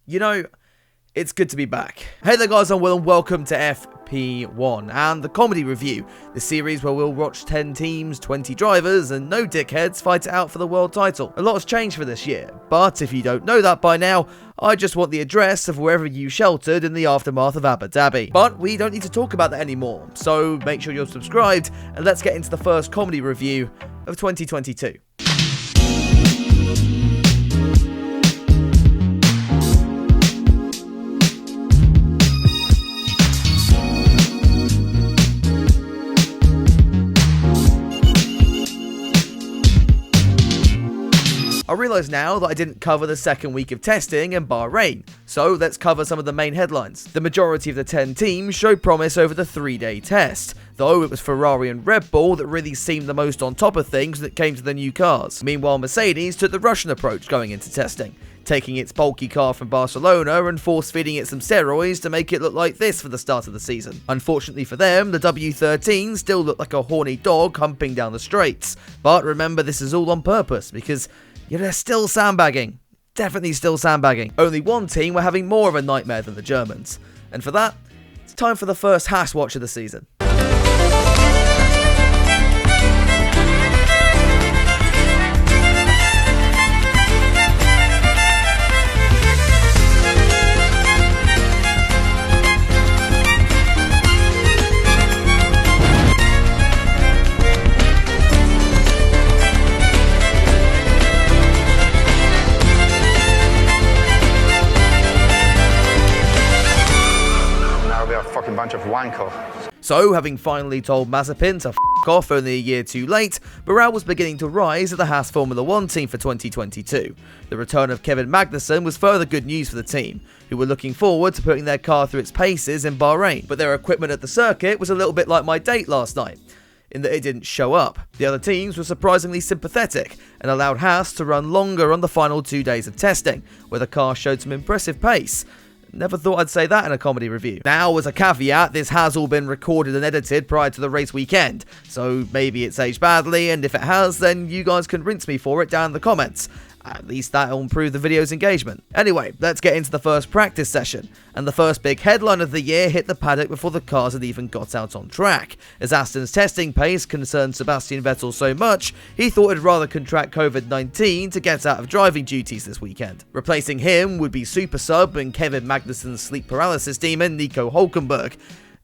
You know, it's good to be back. Hey there guys, I'm Will and welcome to FP1 and the comedy review, the series where we'll watch 10 teams, 20 drivers and no dickheads fight it out for the world title. A lot has changed for this year, but if you don't know that by now, I just want the address of wherever you sheltered in the aftermath of Abu Dhabi. But we don't need to talk about that anymore, so make sure you're subscribed and let's get into the first comedy review of 2022. I realise now that I didn't cover the second week of testing in Bahrain, so let's cover some of the main headlines. The majority of the 10 teams showed promise over the 3-day test, though it was Ferrari and Red Bull that really seemed the most on top of things when it came to the new cars. Meanwhile, Mercedes took the Russian approach going into testing, taking its bulky car from Barcelona and force-feeding it some steroids to make it look like this for the start of the season. Unfortunately for them, the W13 still looked like a horny dog humping down the straights. But remember, this is all on purpose, because they're still sandbagging. Definitely still sandbagging. Only one team were having more of a nightmare than the Germans. And for that, it's time for the first Haas watch of the season. Bunch of wanko. So, having finally told Mazepin to f*** off only a year too late, morale was beginning to rise at the Haas Formula 1 team for 2022. The return of Kevin Magnussen was further good news for the team, who were looking forward to putting their car through its paces in Bahrain. But their equipment at the circuit was a little bit like my date last night, in that it didn't show up. The other teams were surprisingly sympathetic and allowed Haas to run longer on the final 2 days of testing, where the car showed some impressive pace. Never thought I'd say that in a comedy review. Now, as a caveat, this has all been recorded and edited prior to the race weekend, so maybe it's aged badly, and if it has, then you guys can rinse me for it down in the comments. At least that'll improve the video's engagement. Anyway, let's get into the first practice session, and the first big headline of the year hit the paddock before the cars had even got out on track. As Aston's testing pace concerned Sebastian Vettel so much, he thought he'd rather contract COVID-19 to get out of driving duties this weekend. Replacing him would be super sub and Kevin Magnussen's sleep paralysis demon, Nico Hülkenberg.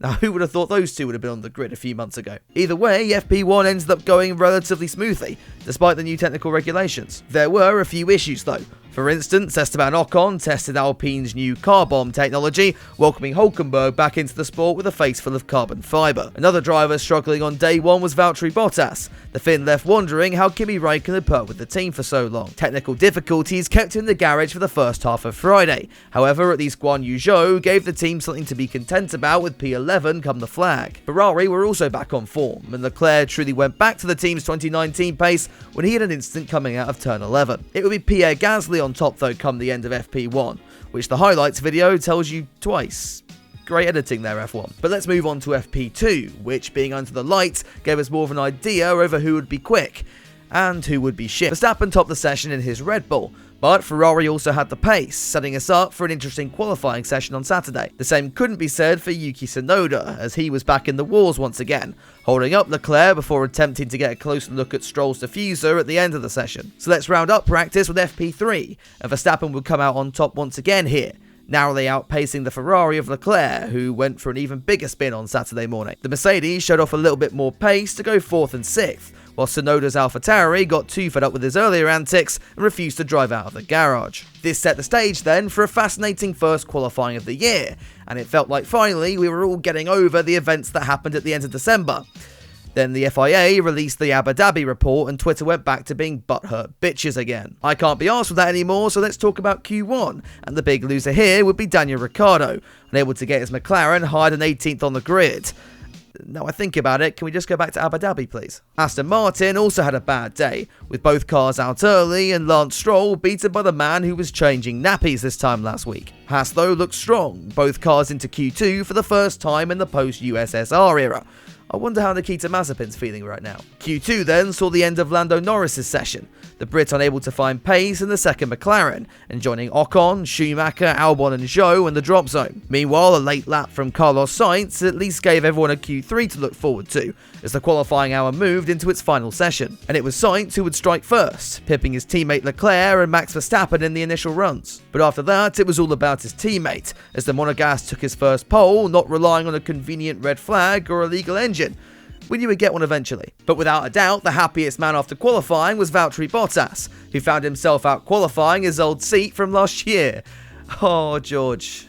Now, who would have thought those two would have been on the grid a few months ago? Either way, FP1 ended up going relatively smoothly, despite the new technical regulations. There were a few issues though. For instance, Esteban Ocon tested Alpine's new car bomb technology, welcoming Hülkenberg back into the sport with a face full of carbon fibre. Another driver struggling on day one was Valtteri Bottas. The Finn left wondering how Kimi Räikkönen had put up with the team for so long. Technical difficulties kept him in the garage for the first half of Friday. However, at least Guan Yu Zhou gave the team something to be content about with P11 come the flag. Ferrari were also back on form, and Leclerc truly went back to the team's 2019 pace when he had an instant coming out of turn 11. It would be Pierre Gasly on top though come the end of FP1, which the highlights video tells you twice. Great editing there, F1. But let's move on to FP2, which, being under the lights, gave us more of an idea over who would be quick and who would be shit. Verstappen topped the session in his Red Bull, but Ferrari also had the pace, setting us up for an interesting qualifying session on Saturday. The same couldn't be said for Yuki Tsunoda, as he was back in the wars once again, holding up Leclerc before attempting to get a closer look at Stroll's diffuser at the end of the session. So let's round up practice with FP3, and Verstappen would come out on top once again here, narrowly outpacing the Ferrari of Leclerc, who went for an even bigger spin on Saturday morning. The Mercedes showed off a little bit more pace to go 4th and 6th, while Tsunoda's AlphaTauri got too fed up with his earlier antics and refused to drive out of the garage. This set the stage then for a fascinating first qualifying of the year, and it felt like finally we were all getting over the events that happened at the end of December. Then the FIA released the Abu Dhabi report and Twitter went back to being butthurt bitches again. I can't be arsed with that anymore, so let's talk about Q1, and the big loser here would be Daniel Ricciardo, unable to get his McLaren higher than 18th on the grid. Now I think about it, can we just go back to Abu Dhabi please? Aston Martin also had a bad day, with both cars out early and Lance Stroll beaten by the man who was changing nappies this time last week. Haas though looked strong, both cars into Q2 for the first time in the post-USSR era. I wonder how Nikita Mazepin's feeling right now. Q2 then saw the end of Lando Norris's session, the Brit unable to find pace in the second McLaren, and joining Ocon, Schumacher, Albon and Zhou in the drop zone. Meanwhile, a late lap from Carlos Sainz at least gave everyone a Q3 to look forward to, as the qualifying hour moved into its final session. And it was Sainz who would strike first, pipping his teammate Leclerc and Max Verstappen in the initial runs. But after that, it was all about his teammate, as the Monegasque took his first pole, not relying on a convenient red flag or illegal engine. We knew we'd get one eventually. But without a doubt, the happiest man after qualifying was Valtteri Bottas, who found himself out qualifying his old seat from last year. Oh, George.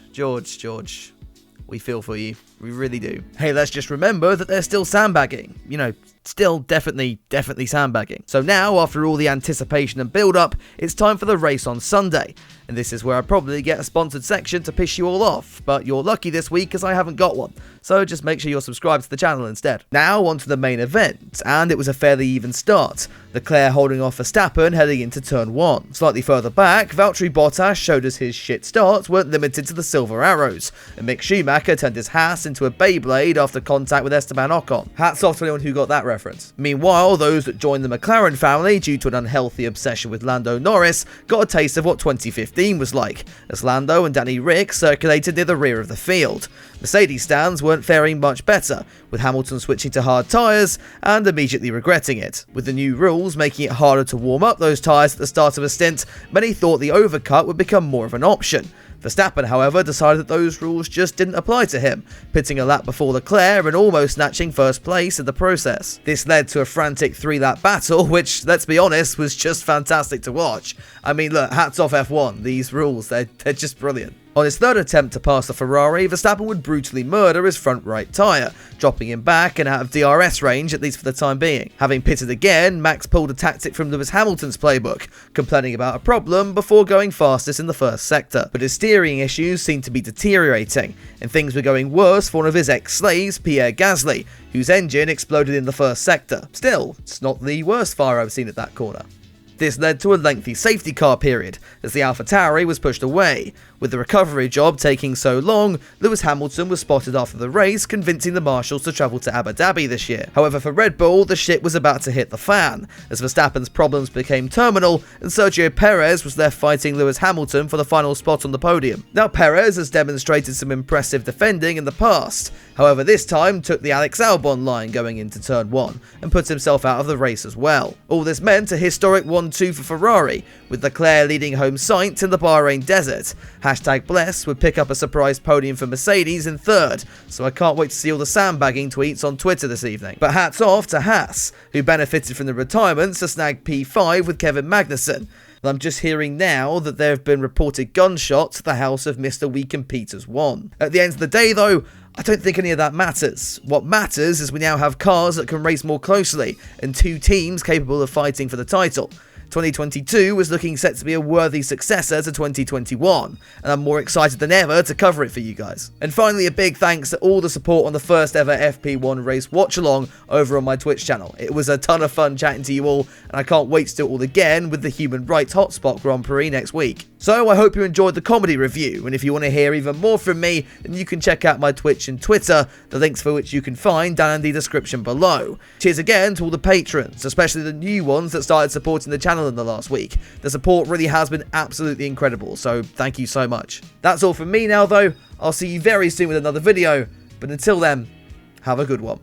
We feel for you. We really do. Hey, let's just remember that they're still sandbagging. You know, still definitely sandbagging. So now, after all the anticipation and build-up, it's time for the race on Sunday. And this is where I probably get a sponsored section to piss you all off, but you're lucky this week as I haven't got one. So just make sure you're subscribed to the channel instead. Now on to the main event, and it was a fairly even start. Leclerc holding off Verstappen heading into turn 1. Slightly further back, Valtteri Bottas showed us his shit starts weren't limited to the silver arrows, and Mick Schumacher turned his Haas into a Beyblade after contact with Esteban Ocon. Hats off to anyone who got that reference. Meanwhile, those that joined the McLaren family due to an unhealthy obsession with Lando Norris got a taste of what 2015 was like, as Lando and Danny Rick circulated near the rear of the field. Mercedes stands weren't faring much better, with Hamilton switching to hard tyres and immediately regretting it. With the new rules making it harder to warm up those tyres at the start of a stint, many thought the overcut would become more of an option. Verstappen, however, decided that those rules just didn't apply to him, pitting a lap before Leclerc and almost snatching first place in the process. This led to a frantic 3-lap battle, which, let's be honest, was just fantastic to watch. I mean, look, hats off F1, these rules, they're just brilliant. On his third attempt to pass the Ferrari, Verstappen would brutally murder his front right tyre, dropping him back and out of DRS range, at least for the time being. Having pitted again, Max pulled a tactic from Lewis Hamilton's playbook, complaining about a problem before going fastest in the first sector. But his steering issues seemed to be deteriorating, and things were going worse for one of his ex-slaves, Pierre Gasly, whose engine exploded in the first sector. Still, it's not the worst fire I've seen at that corner. This led to a lengthy safety car period, as the AlphaTauri was pushed away. With the recovery job taking so long, Lewis Hamilton was spotted after the race, convincing the marshals to travel to Abu Dhabi this year. However, for Red Bull, the shit was about to hit the fan, as Verstappen's problems became terminal, and Sergio Perez was left fighting Lewis Hamilton for the final spot on the podium. Now, Perez has demonstrated some impressive defending in the past, however this time took the Alex Albon line going into turn 1, and put himself out of the race as well. All this meant a historic 1-2 for Ferrari, with Leclerc leading home Sainz in the Bahrain desert. #Bless would pick up a surprise podium for Mercedes in third, so I can't wait to see all the sandbagging tweets on Twitter this evening. But hats off to Haas, who benefited from the retirements to snag P5 with Kevin Magnussen. And I'm just hearing now that there have been reported gunshots at the house of Mr. We Compete as One. At the end of the day though, I don't think any of that matters. What matters is we now have cars that can race more closely, and 2 teams capable of fighting for the title. 2022 was looking set to be a worthy successor to 2021, and I'm more excited than ever to cover it for you guys. And finally, a big thanks to all the support on the first ever FP1 race watch along over on my Twitch channel. It was a ton of fun chatting to you all, and I can't wait to do it all again with the Human Rights Hotspot Grand Prix next week. So I hope you enjoyed the comedy review, and if you want to hear even more from me, then you can check out my Twitch and Twitter, the links for which you can find down in the description below. Cheers again to all the patrons, especially the new ones that started supporting the channel in the last week. The support really has been absolutely incredible, so thank you so much. That's all from me now though. I'll see you very soon with another video, but until then, have a good one.